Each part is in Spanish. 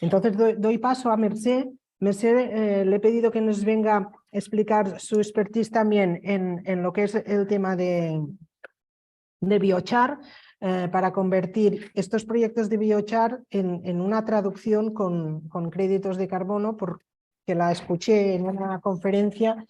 Entonces doy paso a Mercè. Mercè, le he pedido que nos venga a explicar su expertise también en lo que es el tema de biochar, para convertir estos proyectos de biochar en una traducción con créditos de carbono, porque la escuché en una conferencia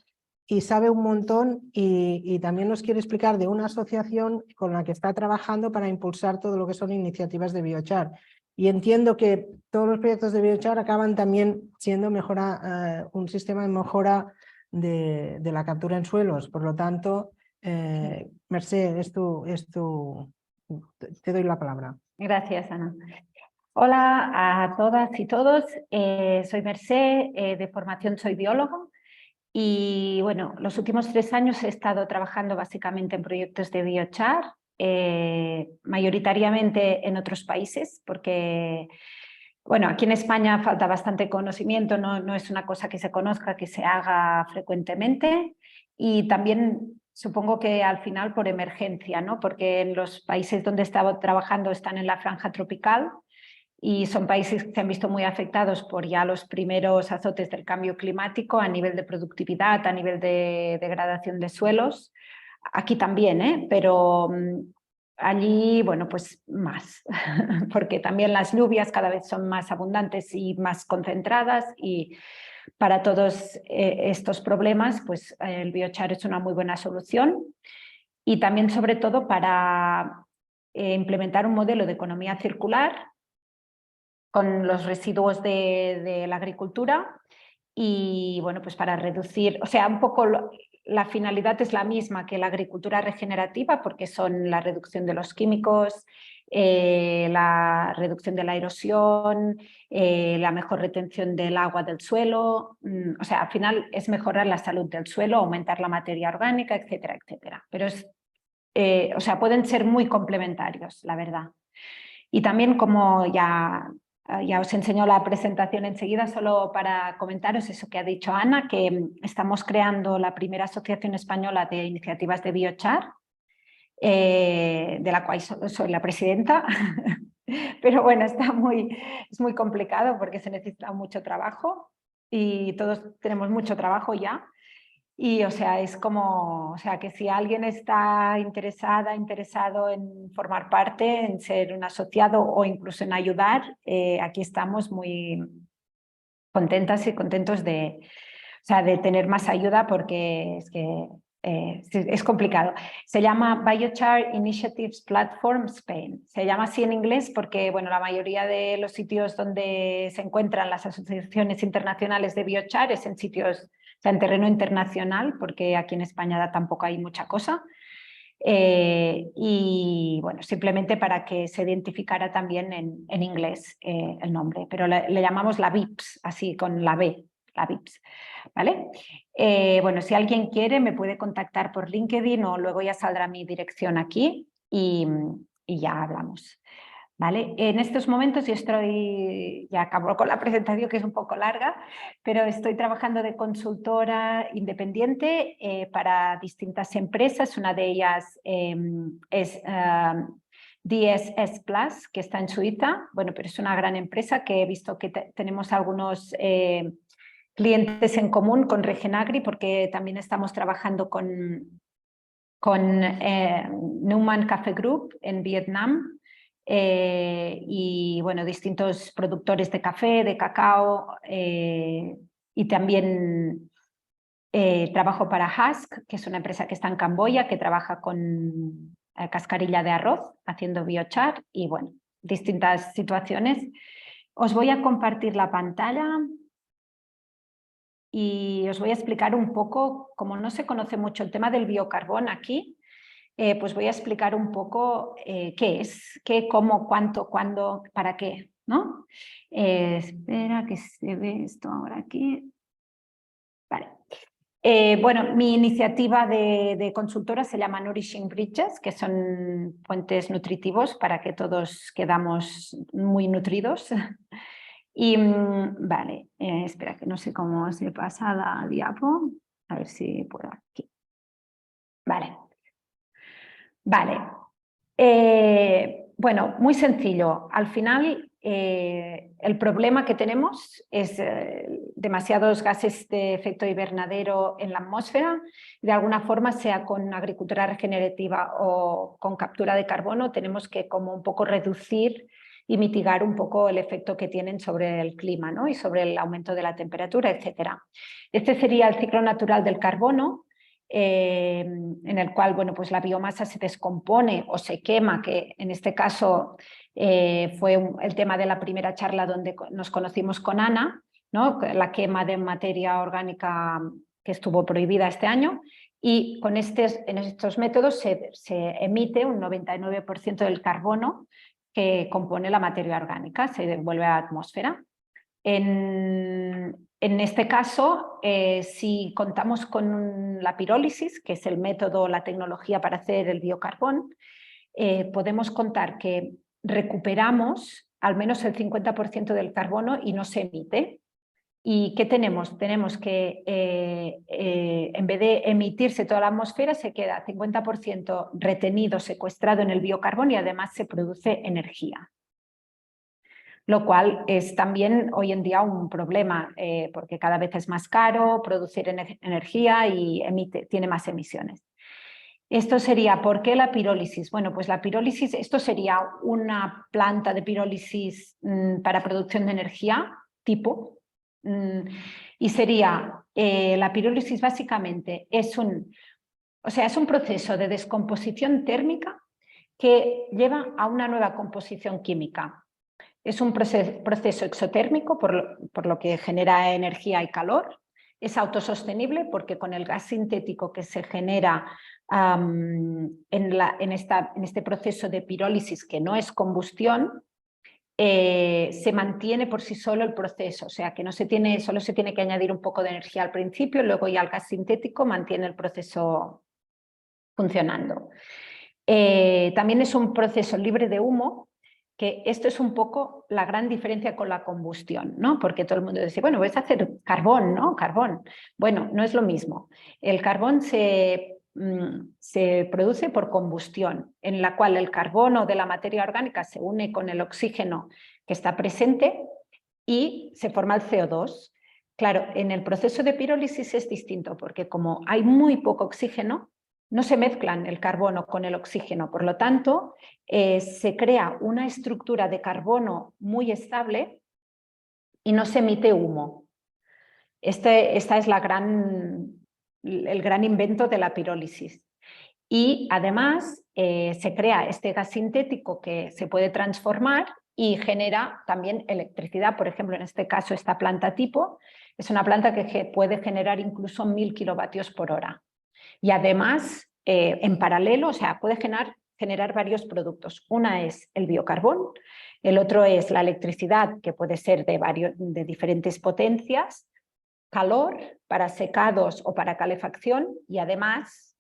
y sabe un montón, y también nos quiere explicar de una asociación con la que está trabajando para impulsar todo lo que son iniciativas de biochar. Y entiendo que todos los proyectos de biochar acaban también siendo un sistema de mejora de la captura en suelos. Por lo tanto, Mercè, te doy la palabra. Gracias, Ana. Hola a todas y todos. Soy Mercè, de formación soy biólogo. Y bueno, los últimos 3 años he estado trabajando básicamente en proyectos de biochar, mayoritariamente en otros países, porque bueno, aquí en España falta bastante conocimiento, no es una cosa que se conozca, que se haga frecuentemente, y también supongo que al final por emergencia, ¿no? Porque en los países donde he estado trabajando están en la franja tropical, y son países que se han visto muy afectados por ya los primeros azotes del cambio climático a nivel de productividad, a nivel de degradación de suelos. Aquí también, pero allí, bueno, pues más, porque también las lluvias cada vez son más abundantes y más concentradas, y para todos estos problemas, pues el biochar es una muy buena solución. Y también, sobre todo, para implementar un modelo de economía circular con los residuos de la agricultura, y bueno, pues para reducir, o sea, un poco la finalidad es la misma que la agricultura regenerativa, porque son la reducción de los químicos, la reducción de la erosión, la mejor retención del agua del suelo, o sea, al final es mejorar la salud del suelo, aumentar la materia orgánica, etcétera, etcétera. Pero o sea, pueden ser muy complementarios, la verdad. Y también, como ya os enseño la presentación enseguida, solo para comentaros eso que ha dicho Ana, que estamos creando la primera asociación española de iniciativas de biochar, de la cual soy la presidenta. Pero bueno, es muy complicado porque se necesita mucho trabajo y todos tenemos mucho trabajo ya. Y o sea, es como, o sea, que si alguien está interesado en formar parte, en ser un asociado o incluso en ayudar, aquí estamos muy contentas y contentos de tener más ayuda, porque es que es complicado. Se llama Biochar Initiatives Platform Spain. Se llama así en inglés porque bueno, la mayoría de los sitios donde se encuentran las asociaciones internacionales de biochar es en sitios, en terreno internacional, porque aquí en España tampoco hay mucha cosa. Y bueno, simplemente para que se identificara también en inglés el nombre, pero le llamamos la BIPS, así con la B, la BIPS, ¿vale? Bueno, si alguien quiere me puede contactar por LinkedIn, o luego ya saldrá mi dirección aquí y ya hablamos. ¿Vale? En estos momentos yo ya acabo con la presentación, que es un poco larga, pero estoy trabajando de consultora independiente para distintas empresas. Una de ellas es DSS Plus, que está en Suiza. Bueno, pero es una gran empresa que he visto que tenemos algunos clientes en común con Regenagri, porque también estamos trabajando con Newman Café Group en Vietnam. Y bueno, distintos productores de café, de cacao, y también trabajo para Husk, que es una empresa que está en Camboya, que trabaja con cascarilla de arroz, haciendo biochar, y bueno, distintas situaciones. Os voy a compartir la pantalla y os voy a explicar un poco, como no se conoce mucho el tema del biocarbón aquí, pues voy a explicar un poco qué es, qué, cómo, cuánto, cuándo, para qué, ¿no? Espera que se ve esto ahora aquí. Vale. Bueno, mi iniciativa de consultora se llama Nourishing Bridges, que son puentes nutritivos para que todos quedamos muy nutridos. Y vale, espera que no sé cómo se pasa la diapo, a ver si puedo aquí. Vale. Vale. Bueno, muy sencillo. Al final, el problema que tenemos es demasiados gases de efecto invernadero en la atmósfera. De alguna forma, sea con agricultura regenerativa o con captura de carbono, tenemos que como un poco reducir y mitigar un poco el efecto que tienen sobre el clima, ¿no? Y sobre el aumento de la temperatura, etc. Este sería el ciclo natural del carbono, en el cual, bueno, pues la biomasa se descompone o se quema, que en este caso fue el tema de la primera charla donde nos conocimos con Ana, ¿no? La quema de materia orgánica que estuvo prohibida este año, y en estos métodos se emite un 99% del carbono que compone la materia orgánica, se devuelve a la atmósfera. En este caso, si contamos con la pirólisis, que es el método, la tecnología para hacer el biocarbón, podemos contar que recuperamos al menos el 50% del carbono y no se emite. ¿Y qué tenemos? Tenemos que en vez de emitirse toda la atmosfera, se queda 50% retenido, secuestrado en el biocarbón, y además se produce energía. Lo cual es también hoy en día un problema, porque cada vez es más caro producir energía y tiene más emisiones. Esto sería, ¿por qué la pirólisis? Bueno, pues la pirólisis, esto sería una planta de pirólisis para producción de energía, tipo, y sería, la pirólisis básicamente es un proceso de descomposición térmica que lleva a una nueva composición química. Es un proceso exotérmico, por lo que genera energía y calor. Es autosostenible porque con el gas sintético que se genera en este proceso de pirólisis, que no es combustión, se mantiene por sí solo el proceso. O sea, que solo se tiene que añadir un poco de energía al principio, luego ya el gas sintético mantiene el proceso funcionando. También es un proceso libre de humo, que esto es un poco la gran diferencia con la combustión, ¿no? Porque todo el mundo dice, bueno, vais a hacer carbón, ¿no? Carbón. Bueno, no es lo mismo. El carbón se produce por combustión, en la cual el carbono de la materia orgánica se une con el oxígeno que está presente y se forma el CO2. Claro, en el proceso de pirólisis es distinto, porque como hay muy poco oxígeno, no se mezclan el carbono con el oxígeno, por lo tanto, se crea una estructura de carbono muy estable y no se emite humo. Esta es el gran invento de la pirólisis. Y además se crea este gas sintético que se puede transformar y genera también electricidad. Por ejemplo, en este caso, esta planta tipo es una planta que puede generar incluso 1000 kilovatios por hora. Y además, en paralelo, o sea, puede generar varios productos. Una es el biocarbón, el otro es la electricidad, que puede ser de diferentes potencias, calor para secados o para calefacción, y además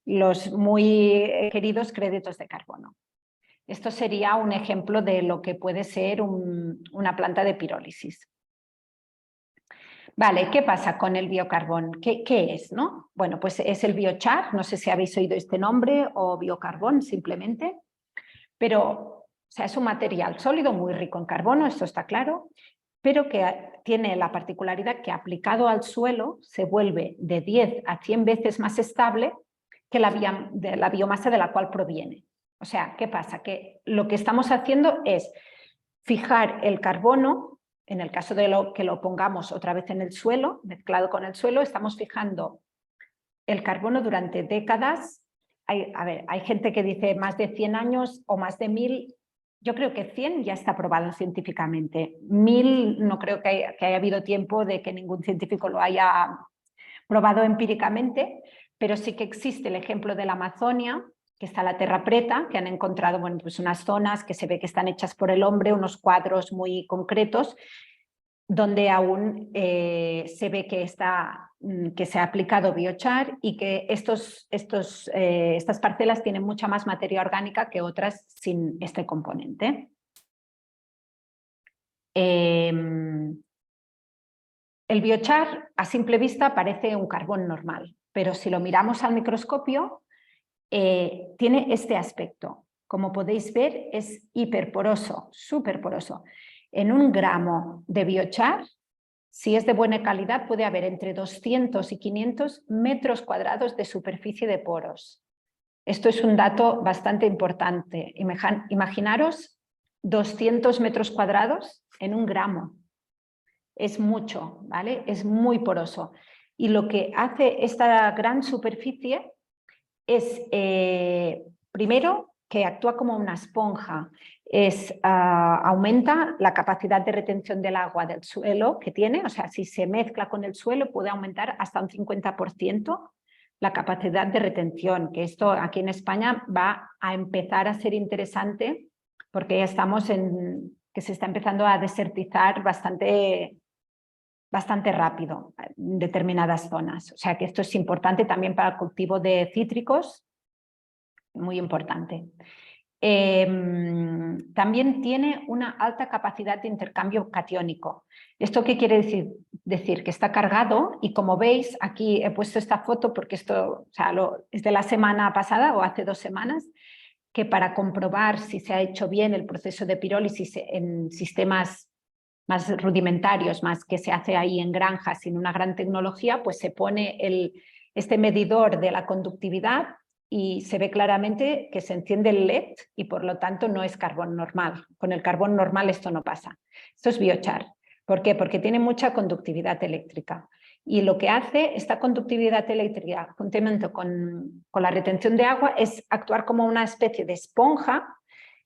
los muy queridos créditos de carbono. Esto sería un ejemplo de lo que puede ser una planta de pirólisis. Vale, ¿qué pasa con el biocarbón? ¿Qué es, no? Bueno, pues es el biochar, no sé si habéis oído este nombre, o biocarbón simplemente, pero o sea, es un material sólido muy rico en carbono, esto está claro, pero que tiene la particularidad que aplicado al suelo se vuelve de 10 a 100 veces más estable que la biomasa de la cual proviene. O sea, ¿qué pasa? Que lo que estamos haciendo es fijar el carbono. En el caso de que lo pongamos otra vez en el suelo, mezclado con el suelo, estamos fijando el carbono durante décadas. Hay gente que dice más de 100 años o más de 1000. Yo creo que 100 ya está probado científicamente. 1000 no creo que haya habido tiempo de que ningún científico lo haya probado empíricamente, pero sí que existe el ejemplo de la Amazonia, que está la Terra Preta, que han encontrado pues unas zonas que se ve que están hechas por el hombre, unos cuadros muy concretos, donde aún se ve que se ha aplicado biochar y que estas parcelas tienen mucha más materia orgánica que otras sin este componente. El biochar a simple vista parece un carbón normal, pero si lo miramos al microscopio, tiene este aspecto. como podéis ver, es hiperporoso, súper poroso. En 1 gramo de biochar, si es de buena calidad, puede haber entre 200 y 500 metros cuadrados de superficie de poros. Esto es un dato bastante importante. Imaginaros 200 metros cuadrados en 1 gramo. Es mucho, ¿vale? Es muy poroso. Y lo que hace esta gran superficie es, primero, que actúa como una esponja. Aumenta la capacidad de retención del agua del suelo que tiene, o sea, si se mezcla con el suelo puede aumentar hasta un 50% la capacidad de retención, que esto aquí en España va a empezar a ser interesante porque ya estamos que se está empezando a desertizar bastante rápido en determinadas zonas. O sea que esto es importante también para el cultivo de cítricos, muy importante. También tiene una alta capacidad de intercambio catiónico. ¿Esto qué quiere decir? Que está cargado y como veis, aquí he puesto esta foto porque esto, o sea, es de la semana pasada o hace 2 semanas, que para comprobar si se ha hecho bien el proceso de pirólisis en sistemas más rudimentarios, más que se hace ahí en granjas sin una gran tecnología, pues se pone este medidor de la conductividad y se ve claramente que se enciende el LED y por lo tanto no es carbón normal. Con el carbón normal esto no pasa. Esto es biochar. ¿Por qué? Porque tiene mucha conductividad eléctrica. Y lo que hace esta conductividad eléctrica juntamente con la retención de agua es actuar como una especie de esponja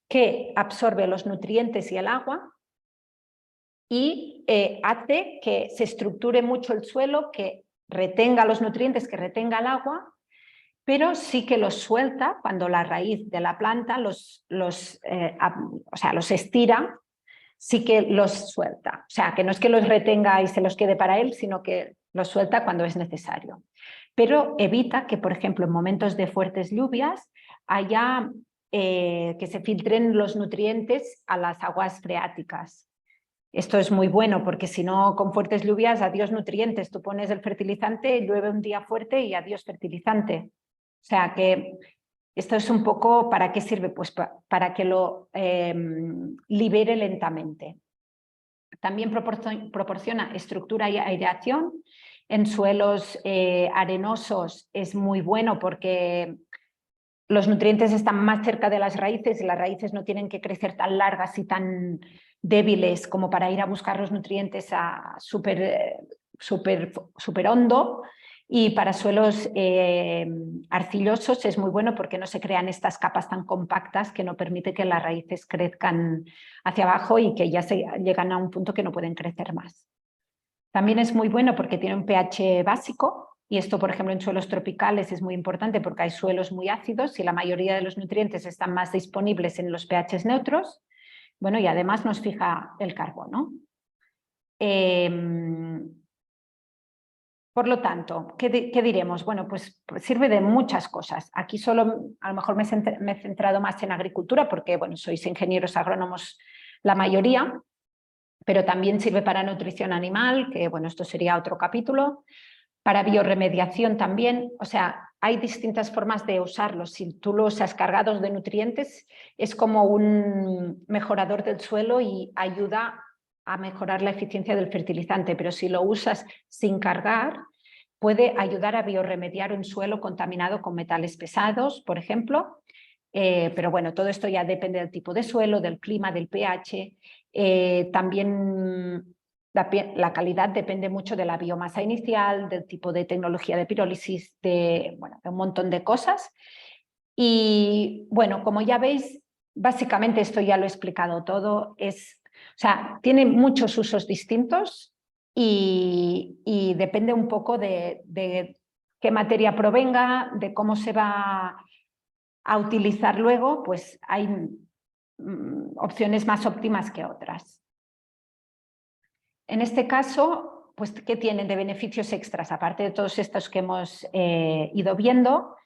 que absorbe los nutrientes y el agua y hace que se estructure mucho el suelo, que retenga los nutrientes, que retenga el agua, pero sí que los suelta cuando la raíz de la planta los estira, sí que los suelta. O sea, que no es que los retenga y se los quede para él, sino que los suelta cuando es necesario. Pero evita que, por ejemplo, en momentos de fuertes lluvias haya que se filtren los nutrientes a las aguas freáticas. Esto es muy bueno porque si no, con fuertes lluvias, adiós nutrientes. Tú pones el fertilizante, llueve un día fuerte y adiós fertilizante. O sea que esto es un poco, ¿para qué sirve? Pues para que lo libere lentamente. También proporciona estructura y aireación. En suelos arenosos es muy bueno porque los nutrientes están más cerca de las raíces y las raíces no tienen que crecer tan largas y tan débiles como para ir a buscar los nutrientes a súper hondo. Y para suelos arcillosos es muy bueno porque no se crean estas capas tan compactas que no permite que las raíces crezcan hacia abajo y que ya llegan a un punto que no pueden crecer más. También es muy bueno porque tiene un pH básico y esto, por ejemplo, en suelos tropicales es muy importante porque hay suelos muy ácidos y la mayoría de los nutrientes están más disponibles en los pHs neutros. Bueno, y además nos fija el carbono. Por lo tanto, ¿qué diremos? Bueno, pues sirve de muchas cosas. Aquí solo a lo mejor me he centrado más en agricultura porque, bueno, sois ingenieros agrónomos la mayoría, pero también sirve para nutrición animal, que, bueno, esto sería otro capítulo, para biorremediación también. O sea, hay distintas formas de usarlo. Si tú lo usas cargados de nutrientes, es como un mejorador del suelo y ayuda a mejorar la eficiencia del fertilizante, pero si lo usas sin cargar, puede ayudar a biorremediar un suelo contaminado con metales pesados, por ejemplo. Pero bueno, todo esto ya depende del tipo de suelo, del clima, del pH. También la calidad depende mucho de la biomasa inicial, del tipo de tecnología de pirólisis, de un montón de cosas. Y bueno, como ya veis, básicamente esto ya lo he explicado todo. O sea, tiene muchos usos distintos y depende un poco de qué materia provenga, de cómo se va a utilizar luego, pues hay opciones más óptimas que otras. En este caso, pues, ¿qué tienen de beneficios extras? Aparte de todos estos que hemos ido viendo,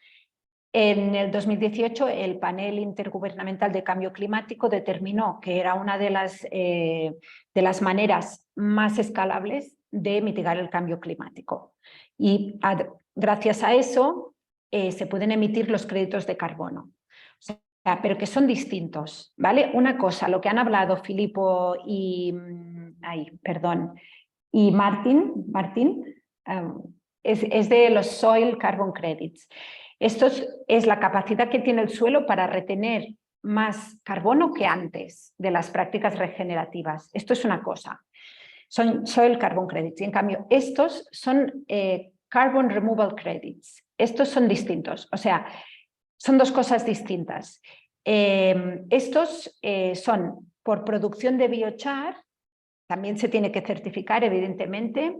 en el 2018 el Panel Intergubernamental de Cambio Climático determinó que era una de las maneras más escalables de mitigar el cambio climático. Y gracias a eso se pueden emitir los créditos de carbono. O sea, pero que son distintos, ¿vale? Una cosa, lo que han hablado Filippo y, y Martín es de los Soil Carbon Credits. Esto es la capacidad que tiene el suelo para retener más carbono que antes de las prácticas regenerativas. Esto es una cosa. Son Soil Carbon Credits. Y en cambio, estos son Carbon Removal Credits. Estos son distintos. O sea, son dos cosas distintas. Estos son por producción de biochar, también se tiene que certificar, evidentemente,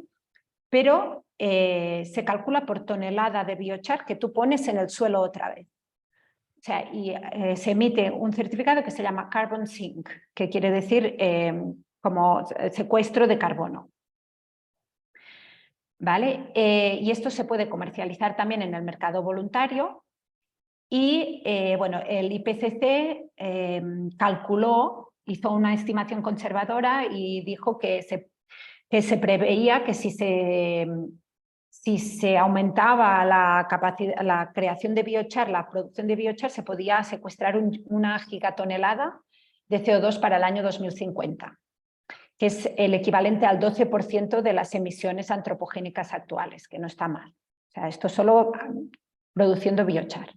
pero se calcula por tonelada de biochar que tú pones en el suelo otra vez. O sea, y se emite un certificado que se llama Carbon Sink, que quiere decir como secuestro de carbono. ¿Vale? Y esto se puede comercializar también en el mercado voluntario. Y bueno, el IPCC hizo una estimación conservadora y dijo que se preveía que si se aumentaba la creación de biochar, la producción de biochar, se podía secuestrar una gigatonelada de CO2 para el año 2050, que es el equivalente al 12% de las emisiones antropogénicas actuales, que no está mal. O sea, esto solo produciendo biochar.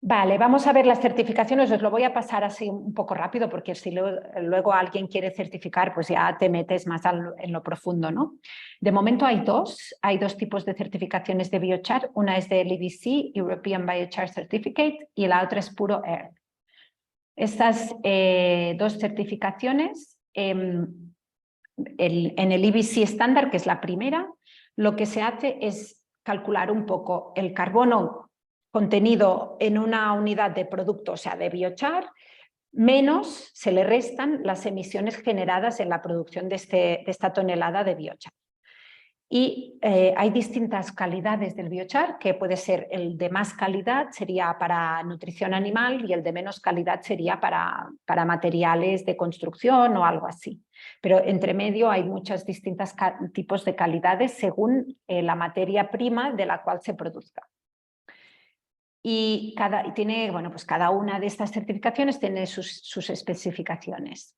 Vale, vamos a ver las certificaciones, os lo voy a pasar así un poco rápido porque si luego alguien quiere certificar, pues ya te metes más en lo profundo, ¿no? De momento hay dos tipos de certificaciones de biochar, una es del EBC, European Biochar Certificate, y la otra es Puro Earth. Estas dos certificaciones, en el EBC estándar, que es la primera, lo que se hace es calcular un poco el carbono contenido en una unidad de producto, o sea, de biochar, menos se le restan las emisiones generadas en la producción de esta tonelada de biochar. Y hay distintas calidades del biochar, que puede ser el de más calidad, sería para nutrición animal, y el de menos calidad sería para materiales de construcción o algo así. Pero entre medio hay muchos distintos tipos de calidades según la materia prima de la cual se produzca. Y cada una de estas certificaciones tiene sus especificaciones.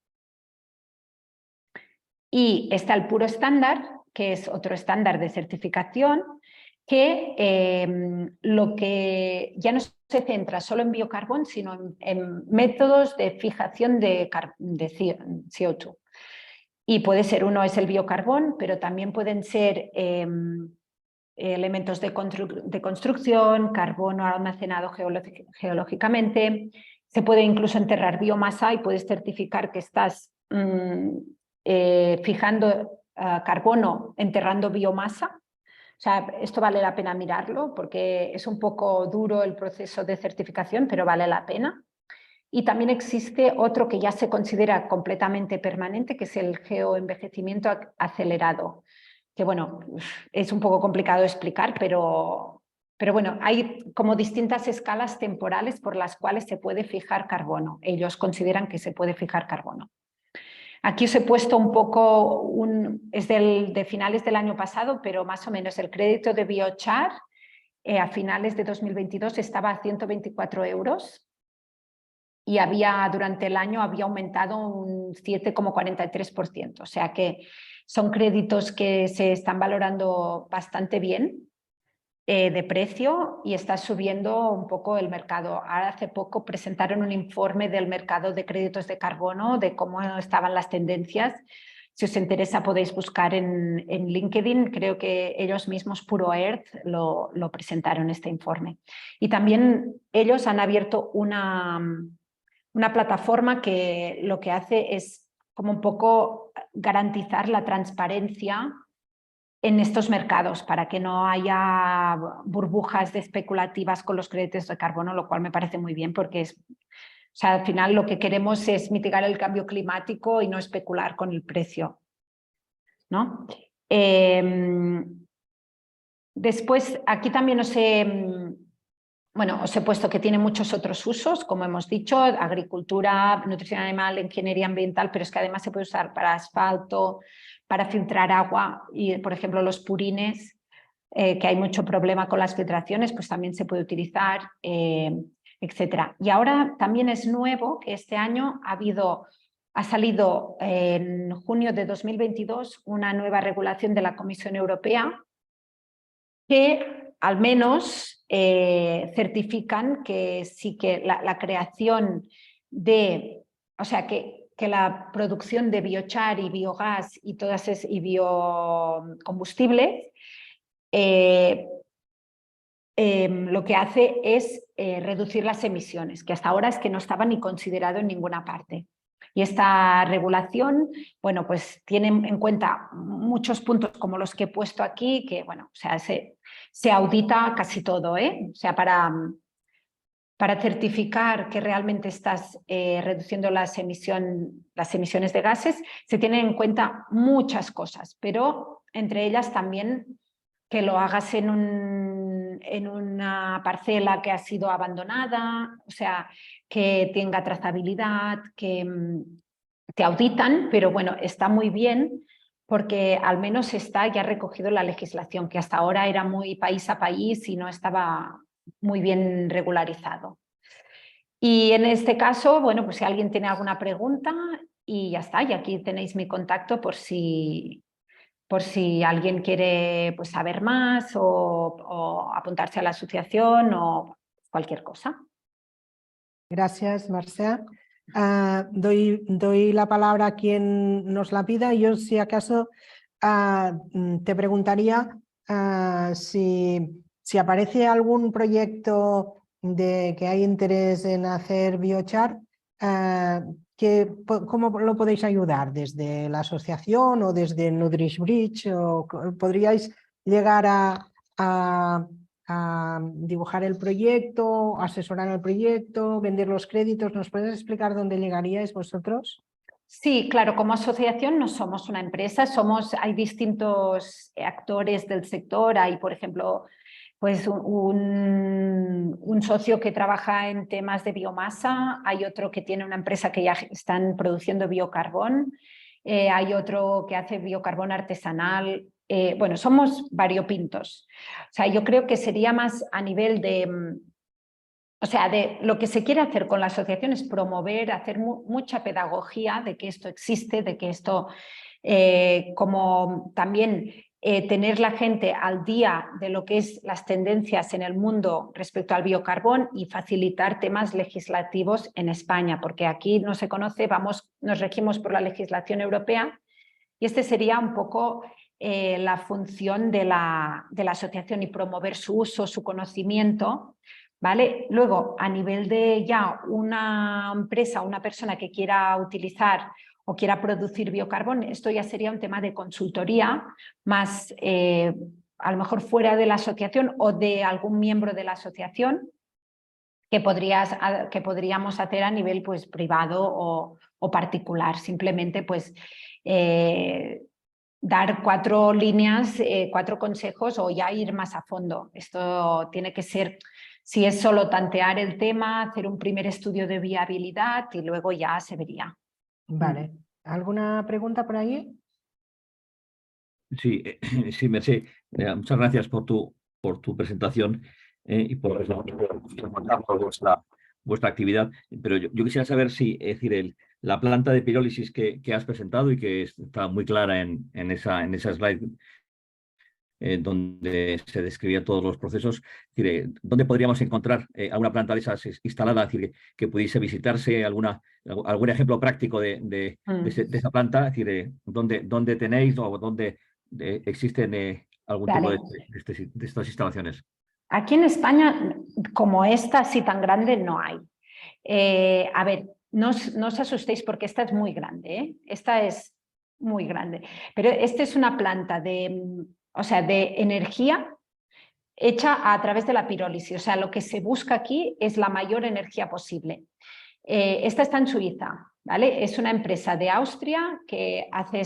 Y está el Puro estándar, que es otro estándar de certificación, que lo que ya no se centra solo en biocarbón, sino en métodos de fijación de CO2. Y puede ser, uno es el biocarbón, pero también pueden ser elementos de construcción, carbono almacenado geológicamente. Se puede incluso enterrar biomasa y puedes certificar que estás fijando carbono enterrando biomasa. O sea, esto vale la pena mirarlo porque es un poco duro el proceso de certificación, pero vale la pena. Y también existe otro que ya se considera completamente permanente, que es el geoenvejecimiento acelerado. Que bueno, es un poco complicado de explicar, pero bueno, hay como distintas escalas temporales por las cuales se puede fijar carbono. Ellos consideran que se puede fijar carbono. Aquí os he puesto un poco, es de finales del año pasado, pero más o menos el crédito de biochar a finales de 2022 estaba a 124 euros y durante el año había aumentado un 7,43%. O sea que son créditos que se están valorando bastante bien de precio y está subiendo un poco el mercado. Ahora hace poco presentaron un informe del mercado de créditos de carbono, de cómo estaban las tendencias. Si os interesa podéis buscar en LinkedIn, creo que ellos mismos, Puro Earth, lo presentaron este informe. Y también ellos han abierto una plataforma que lo que hace es como un poco garantizar la transparencia en estos mercados para que no haya burbujas especulativas con los créditos de carbono, lo cual me parece muy bien porque al final lo que queremos es mitigar el cambio climático y no especular con el precio, ¿no? Después, aquí también os he puesto que tiene muchos otros usos, como hemos dicho, agricultura, nutrición animal, ingeniería ambiental, pero es que además se puede usar para asfalto, para filtrar agua y, por ejemplo, los purines, que hay mucho problema con las filtraciones, pues también se puede utilizar. etcétera. Y ahora también es nuevo que este año ha salido en junio de 2022 una nueva regulación de la Comisión Europea que al menos certifican que sí que la creación de, o sea, que la producción de biochar y biogás y y biocombustibles lo que hace es reducir las emisiones, que hasta ahora es que no estaba ni considerado en ninguna parte. Y esta regulación, bueno, pues tiene en cuenta muchos puntos como los que he puesto aquí, que, bueno, o sea, se audita casi todo, ¿eh? O sea, para certificar que realmente estás reduciendo las emisiones de gases, se tienen en cuenta muchas cosas, pero entre ellas también que lo hagas en una parcela que ha sido abandonada, o sea, que tenga trazabilidad, que te auditan, pero bueno, está muy bien porque al menos está ya recogido la legislación, que hasta ahora era muy país a país y no estaba muy bien regularizado. Y en este caso, bueno, pues si alguien tiene alguna pregunta y ya está, y aquí tenéis mi contacto por si alguien quiere pues, saber más o apuntarse a la asociación o cualquier cosa. Gracias, Marcia. Doy la palabra a quien nos la pida. Yo, si acaso, te preguntaría si aparece algún proyecto de que hay interés en hacer biochar, ¿cómo lo podéis ayudar? ¿Desde la asociación o desde NutrishBridge? ¿O podríais llegar a dibujar el proyecto, asesorar el proyecto, vender los créditos? ¿Nos puedes explicar dónde llegaríais vosotros? Sí, claro, como asociación no somos una empresa, hay distintos actores del sector, hay por ejemplo pues un socio que trabaja en temas de biomasa, hay otro que tiene una empresa que ya están produciendo biocarbón, hay otro que hace biocarbón artesanal, bueno, somos variopintos. O sea, yo creo que sería más a nivel de, o sea, de lo que se quiere hacer con la asociación es promover, hacer mucha pedagogía de que esto existe, de que esto, como también tener la gente al día de lo que es las tendencias en el mundo respecto al biocarbón y facilitar temas legislativos en España, porque aquí no se conoce, nos regimos por la legislación europea y este sería un poco la función de la asociación y promover su uso, su conocimiento. ¿Vale? Luego, a nivel de ya una empresa, una persona que quiera utilizar o quiera producir biocarbón, esto ya sería un tema de consultoría, más a lo mejor fuera de la asociación o de algún miembro de la asociación que podríamos hacer a nivel pues, privado o particular. Simplemente pues, dar 4 líneas, 4 consejos o ya ir más a fondo. Esto tiene que ser, si es solo tantear el tema, hacer un primer estudio de viabilidad y luego ya se vería. Vale. ¿Alguna pregunta por ahí? Sí, sí, Mercé. Muchas gracias por tu presentación y por vuestra actividad. Pero yo quisiera saber si, es decir, la planta de pirólisis que has presentado y que está muy clara en esa slide donde se describían todos los procesos, es decir, ¿dónde podríamos encontrar alguna planta de esas instalada, es decir, que pudiese visitarse, algún ejemplo práctico de esa planta? Es decir, ¿dónde tenéis o dónde existen algún tipo Vale. de estas instalaciones? Aquí en España, como esta así tan grande, no hay. A ver, no os asustéis porque esta es muy grande, ¿eh? Esta es muy grande. Pero esta es una planta de energía hecha a través de la pirólisis. O sea, lo que se busca aquí es la mayor energía posible. Esta está en Suiza, ¿vale? Es una empresa de Austria que hace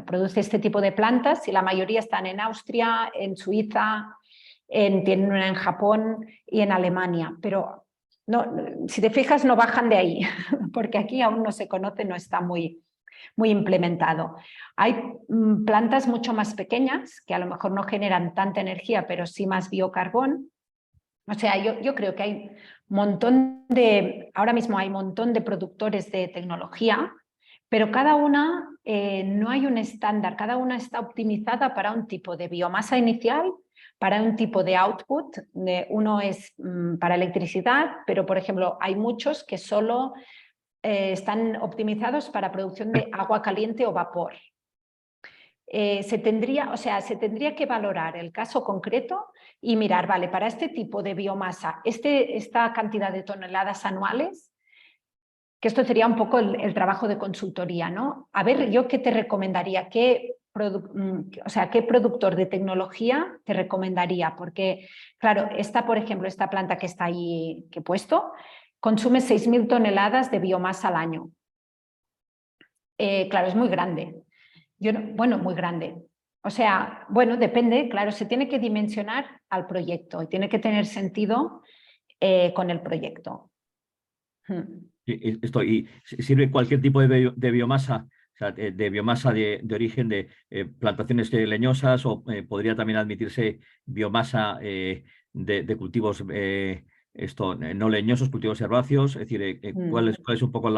produce este tipo de plantas y la mayoría están en Austria, en Suiza, tienen una en Japón y en Alemania, pero no, si te fijas no bajan de ahí, porque aquí aún no se conoce, no está muy implementado. Hay plantas mucho más pequeñas que a lo mejor no generan tanta energía, pero sí más biocarbón. O sea, yo creo que hay ahora mismo hay un montón de productores de tecnología, pero cada una no hay un estándar, cada una está optimizada para un tipo de biomasa inicial, para un tipo de output. Uno es para electricidad, pero por ejemplo hay muchos que solo están optimizados para producción de agua caliente o vapor. Se tendría que valorar el caso concreto y mirar, vale, para este tipo de biomasa, esta cantidad de toneladas anuales, que esto sería un poco el trabajo de consultoría, ¿no? A ver, yo qué te recomendaría, qué productor de tecnología te recomendaría, porque, claro, por ejemplo, esta planta que está ahí, que he puesto, consume 6.000 toneladas de biomasa al año. Claro, es muy grande. Bueno, muy grande. O sea, bueno, depende, claro, se tiene que dimensionar al proyecto y tiene que tener sentido con el proyecto. ¿Y sirve cualquier tipo de biomasa? O sea, de biomasa de origen de plantaciones leñosas, o podría también admitirse biomasa de cultivos no leñosos, cultivos herbáceos. Es decir, ¿cuál es un poco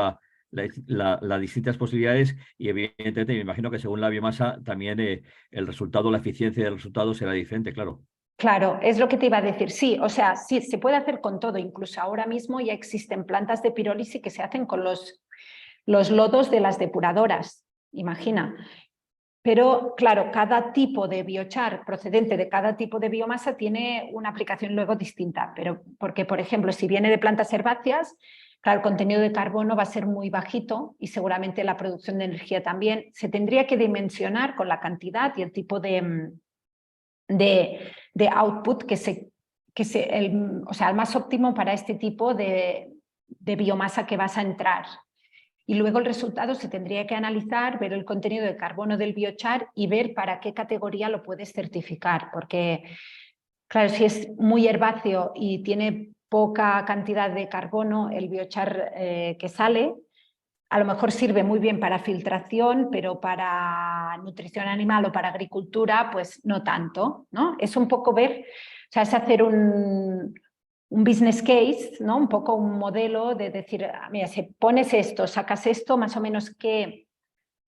las distintas posibilidades? Y evidentemente me imagino que según la biomasa también el resultado, la eficiencia del resultado será diferente, claro. Claro, es lo que te iba a decir. Sí, o sea, sí, se puede hacer con todo. Incluso ahora mismo ya existen plantas de pirólisis que se hacen con los lodos de las depuradoras, imagina. Pero claro, cada tipo de biochar procedente de cada tipo de biomasa tiene una aplicación luego distinta. Pero porque, por ejemplo, si viene de plantas herbáceas, claro, el contenido de carbono va a ser muy bajito y seguramente la producción de energía también. Se tendría que dimensionar con la cantidad y el tipo de output el más óptimo para este tipo de biomasa que vas a entrar. Y luego el resultado se tendría que analizar, ver el contenido de carbono del biochar y ver para qué categoría lo puedes certificar. Porque, claro, si es muy herbáceo y tiene poca cantidad de carbono, el biochar que sale, a lo mejor sirve muy bien para filtración, pero para nutrición animal o para agricultura, pues no tanto, ¿no? Es un poco ver, o sea, es hacer un business case, ¿no? Un poco un modelo de decir, mira, si pones esto, sacas esto, más o menos que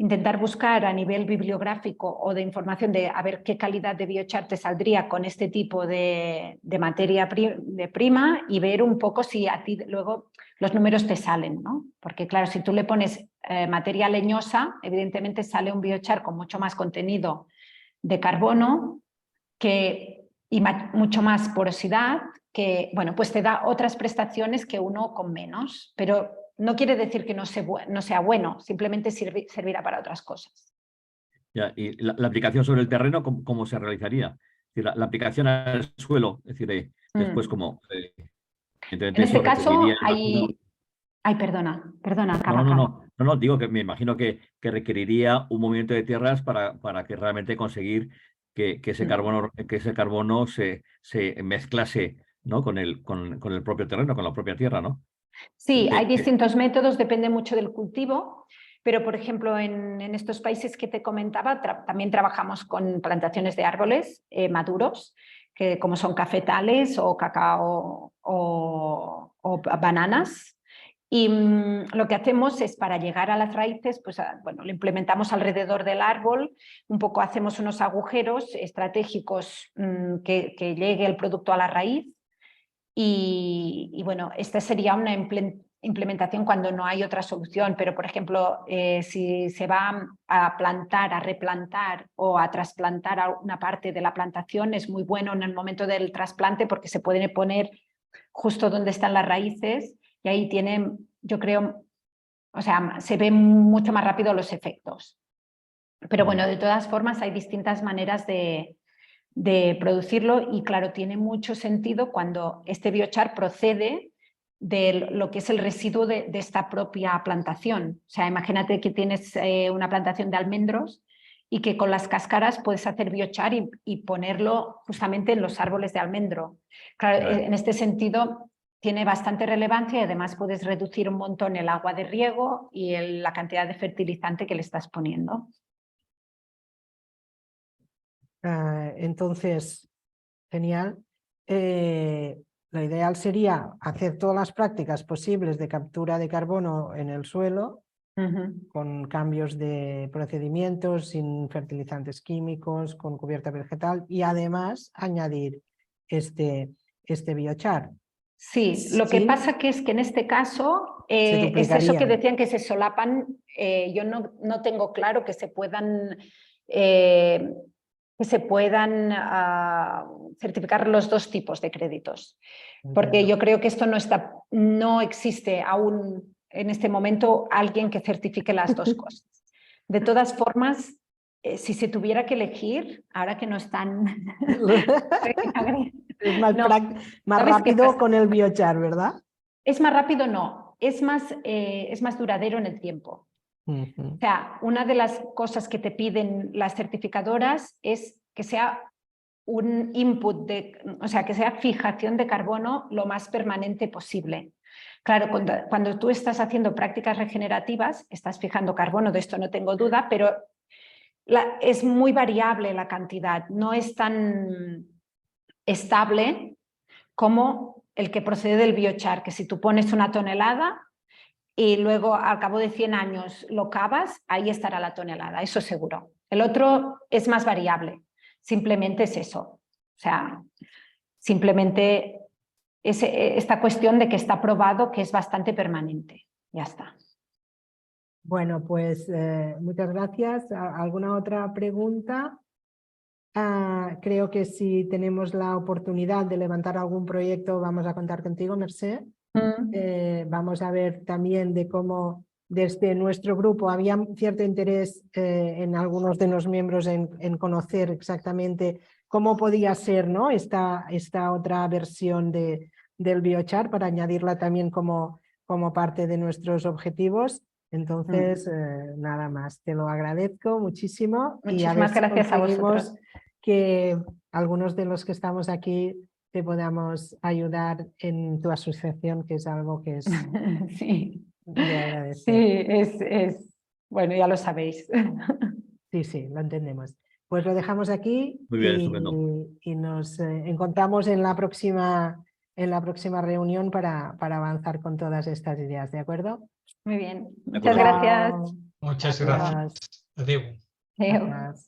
intentar buscar a nivel bibliográfico o de información de a ver qué calidad de biochar te saldría con este tipo de materia prima y ver un poco si a ti luego los números te salen, ¿no? Porque claro, si tú le pones materia leñosa, evidentemente sale un biochar con mucho más contenido de carbono y mucho más porosidad, que bueno, pues te da otras prestaciones que uno con menos, pero no quiere decir que no sea bueno, simplemente servirá para otras cosas. Ya, y la aplicación sobre el terreno, ¿cómo se realizaría? Es decir, la aplicación al suelo, es decir, después como... En eso este caso requeriría, imagino... Ay, perdona, acaba, No, digo que me imagino que requeriría un movimiento de tierras para que realmente conseguir que ese carbono se mezclase, ¿no? con el propio terreno, con la propia tierra, ¿no? Sí, hay distintos métodos, depende mucho del cultivo, pero por ejemplo en estos países que te comentaba también trabajamos con plantaciones de árboles maduros, que como son cafetales o cacao o bananas. Y lo que hacemos es para llegar a las raíces, pues bueno, lo implementamos alrededor del árbol, un poco hacemos unos agujeros estratégicos que llegue el producto a la raíz. Y bueno, esta sería una implementación cuando no hay otra solución, pero por ejemplo, si se va a plantar, a replantar o a trasplantar a una parte de la plantación, es muy bueno en el momento del trasplante porque se pueden poner justo donde están las raíces y ahí tienen, yo creo, o sea, se ven mucho más rápido los efectos. Pero bueno, de todas formas hay distintas maneras de producirlo y claro, tiene mucho sentido cuando este biochar procede de lo que es el residuo de esta propia plantación. O sea, imagínate que tienes una plantación de almendros y que con las cáscaras puedes hacer biochar y ponerlo justamente en los árboles de almendro. Claro, en este sentido tiene bastante relevancia y además puedes reducir un montón el agua de riego y la cantidad de fertilizante que le estás poniendo. Entonces, genial. lo ideal sería hacer todas las prácticas posibles de captura de carbono en el suelo, con cambios de procedimientos, sin fertilizantes químicos, con cubierta vegetal y además añadir este biochar. Sí, lo que pasa que es que en este caso es eso que decían que se solapan. Yo no tengo claro que se puedan certificar los dos tipos de créditos, porque yo creo que esto no existe aún en este momento alguien que certifique las dos cosas. De todas formas, si se tuviera que elegir, ahora que no están... Es más rápido con el biochar, ¿verdad? Es más rápido, no. Es más duradero en el tiempo. O sea, una de las cosas que te piden las certificadoras es que sea un input, o sea, que sea fijación de carbono lo más permanente posible. Claro, cuando tú estás haciendo prácticas regenerativas, estás fijando carbono, de esto no tengo duda, pero es muy variable la cantidad, no es tan estable como el que procede del biochar, que si tú pones 1 tonelada y luego al cabo de 100 años lo cavas, ahí estará la tonelada, eso seguro. El otro es más variable, simplemente es eso. O sea, simplemente es esta cuestión de que está probado que es bastante permanente. Ya está. Bueno, pues muchas gracias. ¿Alguna otra pregunta? Creo que si tenemos la oportunidad de levantar algún proyecto vamos a contar contigo, Mercè. Vamos a ver también de cómo desde nuestro grupo había cierto interés en algunos de los miembros en conocer exactamente cómo podía ser, ¿no? esta otra versión del biochar para añadirla también como parte de nuestros objetivos. Entonces, nada más, te lo agradezco muchísimo. Muchísimas gracias a vosotros. Que algunos de los que estamos aquí te podamos ayudar en tu asociación, que es algo que es sí. de agradecer. Sí, bueno, ya lo sabéis. Sí, lo entendemos. Pues lo dejamos aquí. Muy bien, estupendo. Y nos encontramos en la próxima reunión para avanzar con todas estas ideas, ¿de acuerdo? Muy bien. De Muchas acuerdo. gracias. Muchas gracias. Adiós. Adiós. Gracias.